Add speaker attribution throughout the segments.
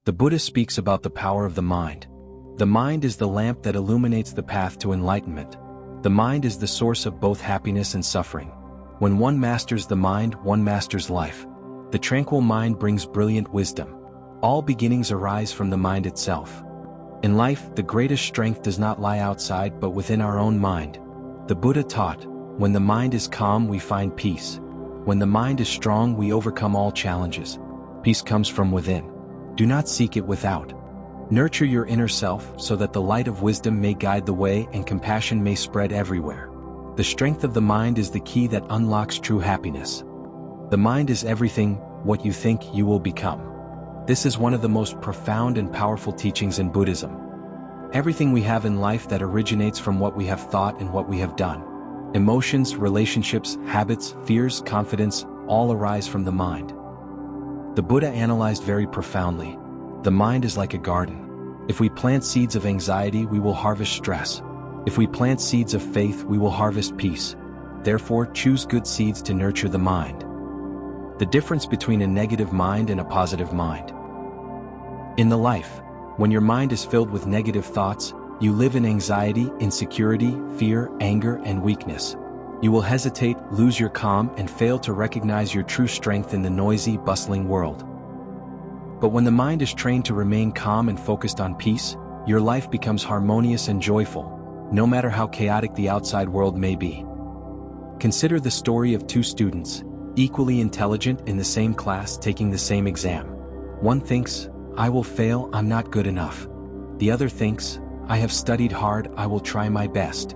Speaker 1: The Buddha speaks about the power of the mind. The mind is the lamp that illuminates the path to enlightenment. The mind is the source of both happiness and suffering. When one masters the mind, one masters life. The tranquil mind brings brilliant wisdom. All beginnings arise from the mind itself. In life, the greatest strength does not lie outside but within our own mind. The Buddha taught, when the mind is calm, we find peace. When the mind is strong, we overcome all challenges. Peace comes from within. Do not seek it without. Nurture your inner self so that the light of wisdom may guide the way and compassion may spread everywhere. The strength of the mind is the key that unlocks true happiness. The mind is everything. What you think, you will become. This is one of the most profound and powerful teachings in Buddhism. Everything we have in life that originates from what we have thought and what we have done. Emotions, relationships, habits, fears, confidence, all arise from the mind. The Buddha analyzed very profoundly. The mind is like a garden. If we plant seeds of anxiety, we will harvest stress. If we plant seeds of faith, we will harvest peace. Therefore, choose good seeds to nurture the mind. The difference between a negative mind and a positive mind. In the life, when your mind is filled with negative thoughts, you live in anxiety, insecurity, fear, anger, and weakness. You will hesitate, lose your calm, and fail to recognize your true strength in the noisy, bustling world. But when the mind is trained to remain calm and focused on peace, your life becomes harmonious and joyful, no matter how chaotic the outside world may be. Consider the story of two students, equally intelligent in the same class taking the same exam. One thinks, I will fail, I'm not good enough. The other thinks, I have studied hard, I will try my best.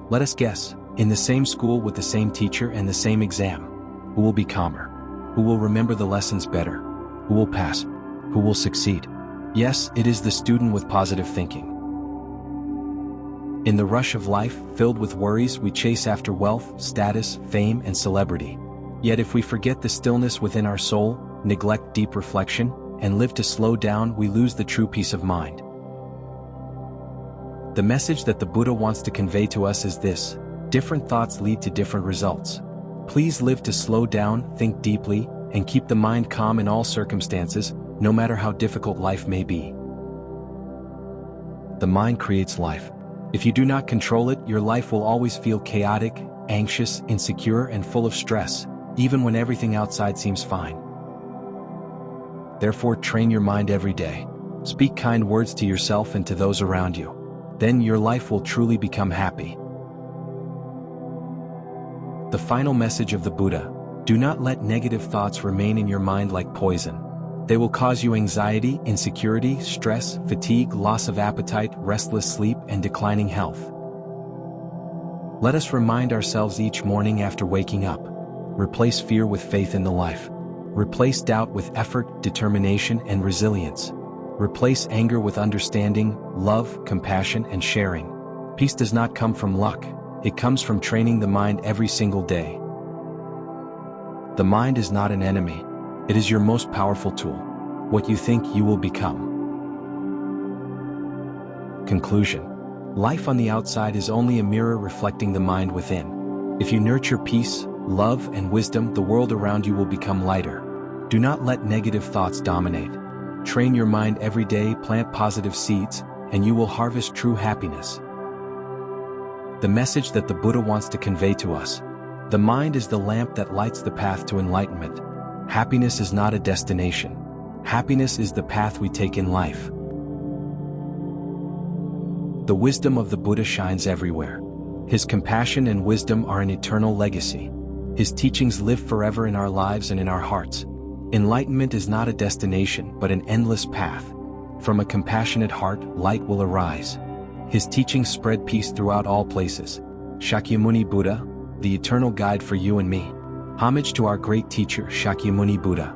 Speaker 1: Let us guess, in the same school with the same teacher and the same exam, who will be calmer? Who will remember the lessons better? Who will pass? Who will succeed? Yes, it is the student with positive thinking. In the rush of life, filled with worries, we chase after wealth, status, fame, and celebrity. Yet if we forget the stillness within our soul, neglect deep reflection, and live to slow down, we lose the true peace of mind. The message that the Buddha wants to convey to us is this: different thoughts lead to different results. Please live to slow down, think deeply, and keep the mind calm in all circumstances, no matter how difficult life may be. The mind creates life. If you do not control it, your life will always feel chaotic, anxious, insecure, and full of stress, even when everything outside seems fine. Therefore, train your mind every day. Speak kind words to yourself and to those around you. Then your life will truly become happy. The final message of the Buddha: do not let negative thoughts remain in your mind like poison. They will cause you anxiety, insecurity, stress, fatigue, loss of appetite, restless sleep, and declining health. Let us remind ourselves each morning after waking up. Replace fear with faith in the life. Replace doubt with effort, determination, and resilience. Replace anger with understanding, love, compassion, and sharing. Peace does not come from luck. It comes from training the mind every single day. The mind is not an enemy. It is your most powerful tool. What you think, you will become. Conclusion. Life on the outside is only a mirror reflecting the mind within. If you nurture peace, love, and wisdom, the world around you will become lighter. Do not let negative thoughts dominate. Train your mind every day, plant positive seeds, and you will harvest true happiness. The message that the Buddha wants to convey to us: the mind is the lamp that lights the path to enlightenment. Happiness is not a destination. Happiness is the path we take in life. The wisdom of the Buddha shines everywhere. His compassion and wisdom are an eternal legacy. His teachings live forever in our lives and in our hearts. Enlightenment is not a destination, but an endless path. From a compassionate heart, light will arise. His teachings spread peace throughout all places. Shakyamuni Buddha, the eternal guide for you and me. Homage to our great teacher, Shakyamuni Buddha.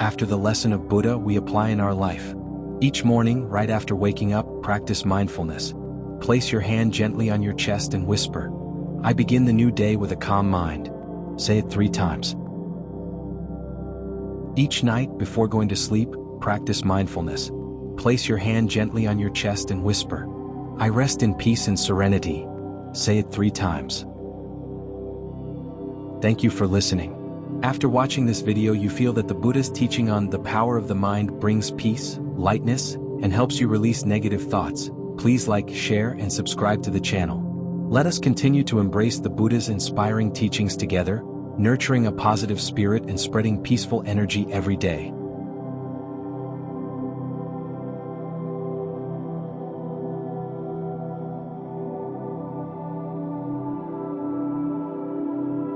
Speaker 1: After the lesson of Buddha, we apply in our life. Each morning, right after waking up, practice mindfulness. Place your hand gently on your chest and whisper, "I begin the new day with a calm mind." Say it 3 times. Each night, before going to sleep, practice mindfulness. Place your hand gently on your chest and whisper, "I rest in peace and serenity." Say it 3 times. Thank you for listening. After watching this video, you feel that the Buddha's teaching on the power of the mind brings peace, lightness, and helps you release negative thoughts. Please like, share, and subscribe to the channel. Let us continue to embrace the Buddha's inspiring teachings together, nurturing a positive spirit and spreading peaceful energy every day.